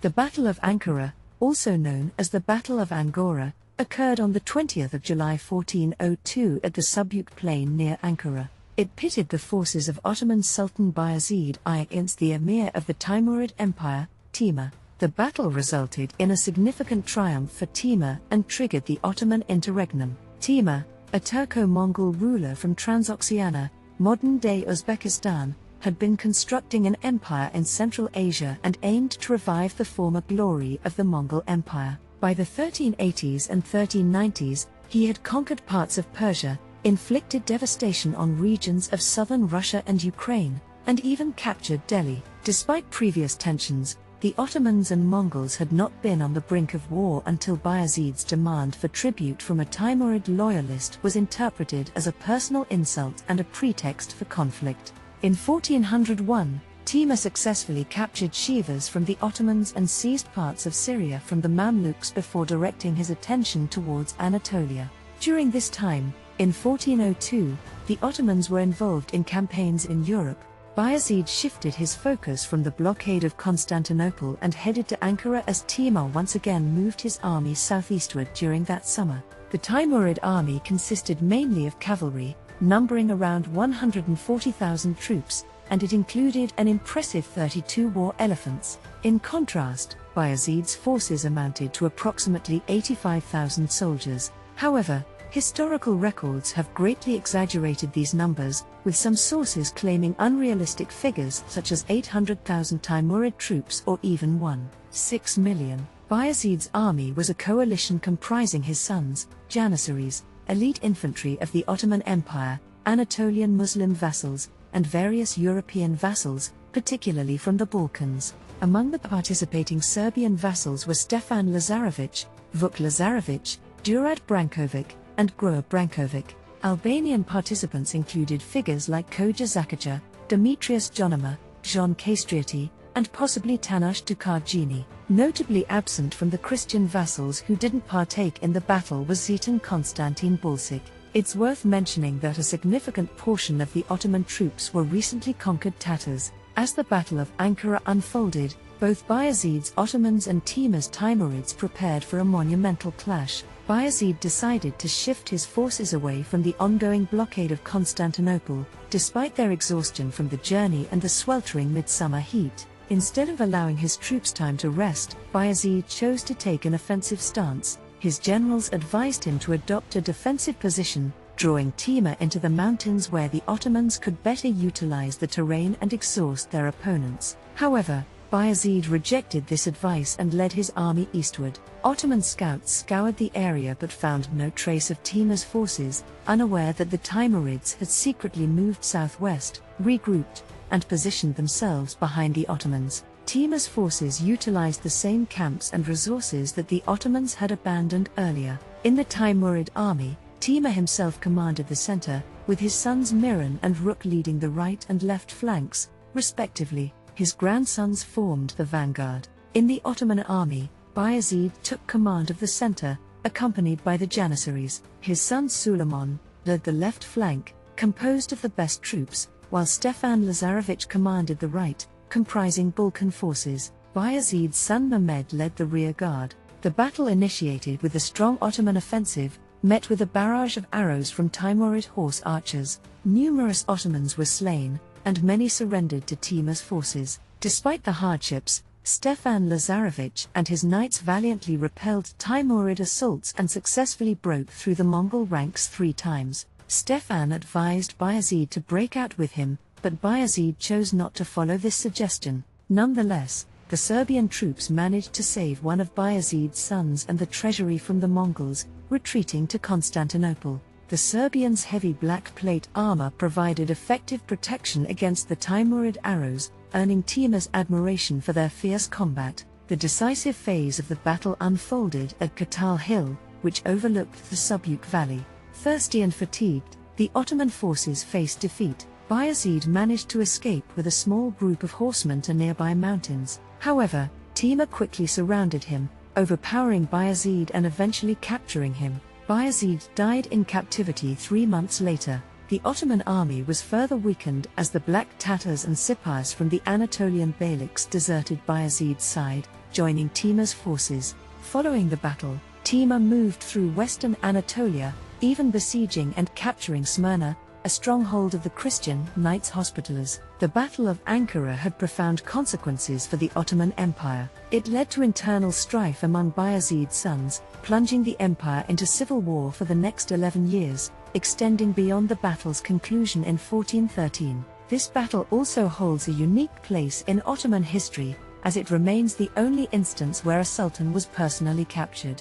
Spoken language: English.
The Battle of Ankara, also known as the Battle of Angora, occurred on the 20th of July 1402 at the Subyuk Plain near Ankara. It pitted the forces of Ottoman Sultan Bayezid I against the emir of the Timurid Empire, Timur. The battle resulted in a significant triumph for Timur and triggered the Ottoman interregnum. Timur, a Turco-Mongol ruler from Transoxiana, modern-day Uzbekistan, had been constructing an empire in Central Asia and aimed to revive the former glory of the Mongol Empire. By the 1380s and 1390s, he had conquered parts of Persia, inflicted devastation on regions of southern Russia and Ukraine, and even captured Delhi. Despite previous tensions, the Ottomans and Mongols had not been on the brink of war until Bayezid's demand for tribute from a Timurid loyalist was interpreted as a personal insult and a pretext for conflict. In 1401, Timur successfully captured Shivas from the Ottomans and seized parts of Syria from the Mamluks before directing his attention towards Anatolia. During this time, in 1402, the Ottomans were involved in campaigns in Europe. Bayezid shifted his focus from the blockade of Constantinople and headed to Ankara as Timur once again moved his army southeastward during that summer. The Timurid army consisted mainly of cavalry, numbering around 140,000 troops, and it included an impressive 32 war elephants. In contrast, Bayezid's forces amounted to approximately 85,000 soldiers. However, historical records have greatly exaggerated these numbers, with some sources claiming unrealistic figures such as 800,000 Timurid troops or even 1.6 million. Bayezid's army was a coalition comprising his sons, Janissaries, elite infantry of the Ottoman Empire, Anatolian Muslim vassals, and various European vassals, particularly from the Balkans. Among the participating Serbian vassals were Stefan Lazarević, Vuk Lazarević, Đurad Branković, and Groa Branković. Albanian participants included figures like Koja Zakaja, Demetrius Jonima, Jean Castriati, and possibly Tanush Dukarjini. Notably absent from the Christian vassals who didn't partake in the battle was Zetan Konstantin Bulsic. It's worth mentioning that a significant portion of the Ottoman troops were recently conquered Tatars. As the Battle of Ankara unfolded, both Bayezid's Ottomans and Timur's Timurids prepared for a monumental clash. Bayezid decided to shift his forces away from the ongoing blockade of Constantinople, despite their exhaustion from the journey and the sweltering midsummer heat. Instead of allowing his troops time to rest, Bayezid chose to take an offensive stance. His generals advised him to adopt a defensive position, drawing Timur into the mountains where the Ottomans could better utilize the terrain and exhaust their opponents. However, Bayezid rejected this advice and led his army eastward. Ottoman scouts scoured the area but found no trace of Timur's forces, unaware that the Timurids had secretly moved southwest, regrouped, and positioned themselves behind the Ottomans. Timur's forces utilized the same camps and resources that the Ottomans had abandoned earlier. In the Timurid army, Timur himself commanded the center, with his sons Miran and Ruk leading the right and left flanks, respectively. His grandsons formed the vanguard. In the Ottoman army, Bayezid took command of the center, accompanied by the Janissaries. His son Suleiman led the left flank, composed of the best troops, while Stefan Lazarević commanded the right, comprising Balkan forces. Bayezid's son Mehmed led the rear guard. The battle initiated with a strong Ottoman offensive, met with a barrage of arrows from Timurid horse archers. Numerous Ottomans were slain, and many surrendered to Timur's forces. Despite the hardships, Stefan Lazarević and his knights valiantly repelled Timurid assaults and successfully broke through the Mongol ranks 3 times. Stefan advised Bayezid to break out with him, but Bayezid chose not to follow this suggestion. Nonetheless, the Serbian troops managed to save one of Bayezid's sons and the treasury from the Mongols, retreating to Constantinople. The Serbians' heavy black plate armor provided effective protection against the Timurid arrows, earning Timur's admiration for their fierce combat. The decisive phase of the battle unfolded at Katal Hill, which overlooked the Subyuk Valley. Thirsty and fatigued, the Ottoman forces faced defeat. Bayezid managed to escape with a small group of horsemen to nearby mountains. However, Timur quickly surrounded him, overpowering Bayezid and eventually capturing him. Bayezid died in captivity 3 months later. The Ottoman army was further weakened as the Black Tatars and Sipars from the Anatolian Beyliks deserted Bayezid's side. joining Timur's forces. Following the battle, Timur moved through western Anatolia, even besieging and capturing Smyrna, a stronghold of the Christian Knights Hospitallers. The Battle of Ankara had profound consequences for the Ottoman Empire. It led to internal strife among Bayezid's sons, plunging the empire into civil war for the next 11 years, extending beyond the battle's conclusion in 1413. This battle also holds a unique place in Ottoman history, as it remains the only instance where a sultan was personally captured.